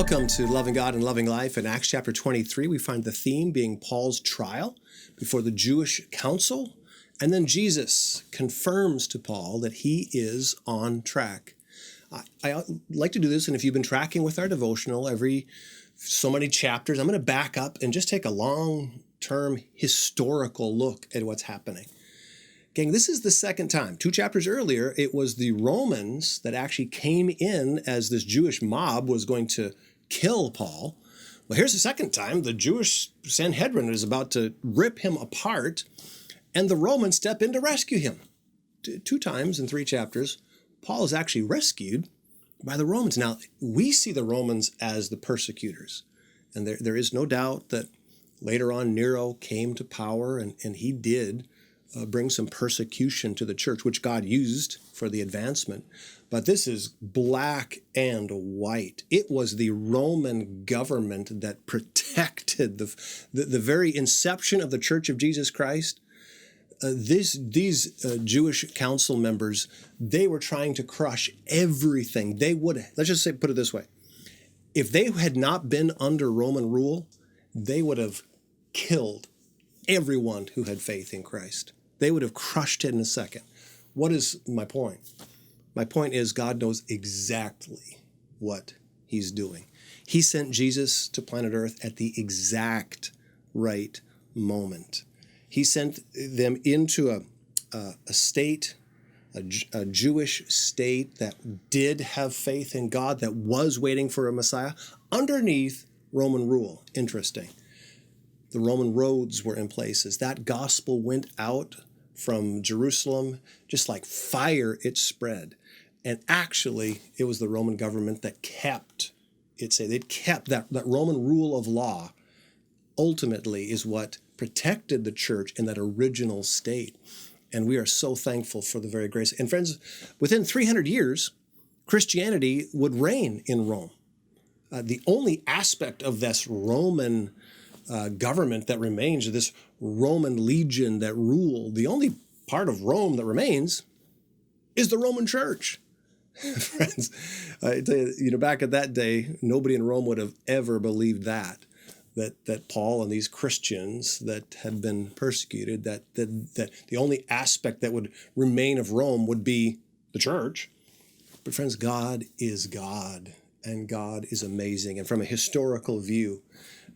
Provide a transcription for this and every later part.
Welcome to Loving God and Loving Life. In Acts chapter 23, we find the theme being Paul's trial before the Jewish council. And then Jesus confirms to Paul that he is on track. I like to do this, and if you've been tracking with our devotional every so many chapters, I'm going to back up and just take a long-term historical look at what's happening. Gang, this is the second time. 2 chapters earlier, it was the Romans that actually came in as this Jewish mob was going to kill Paul. Well, here's the second time. The Jewish Sanhedrin is about to rip him apart, and the Romans step in to rescue him. 2 times in 3 chapters, Paul is actually rescued by the Romans. Now, we see the Romans as the persecutors, and there is no doubt that later on Nero came to power, and he did bring some persecution to the church, which God used for the advancement. But this is black and white. It was the Roman government that protected the very inception of the Church of Jesus Christ. These Jewish council members, they were trying to crush everything. They would, let's just say, put it this way. If they had not been under Roman rule, they would have killed everyone who had faith in Christ. They would have crushed it in a second. What is my point? My point is God knows exactly what he's doing. He sent Jesus to planet Earth at the exact right moment. He sent them into a state, a Jewish state that did have faith in God, that was waiting for a Messiah, underneath Roman rule. Interesting. The Roman roads were in places. That gospel went out from Jerusalem, just like fire, it spread. And actually, it was the Roman government that kept it safe. They kept that Roman rule of law, ultimately, is what protected the church in that original state. And we are so thankful for the very grace. And friends, within 300 years, Christianity would reign in Rome. The only aspect of this Roman government that remains, this Roman legion that ruled, the only part of Rome that remains is the Roman church. Friends, I tell you, back at that day, nobody in Rome would have ever believed that Paul and these Christians that had been persecuted, that the only aspect that would remain of Rome would be the church. But friends, God is God, and God is amazing. And from a historical view,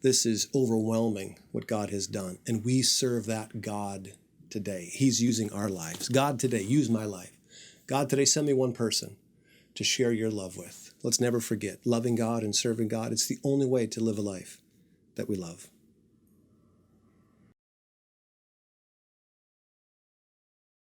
this is overwhelming what God has done. And we serve that God today. He's using our lives. God today, use my life. God today, send me one person to share your love with. Let's never forget, loving God and serving God, it's the only way to live a life that we love.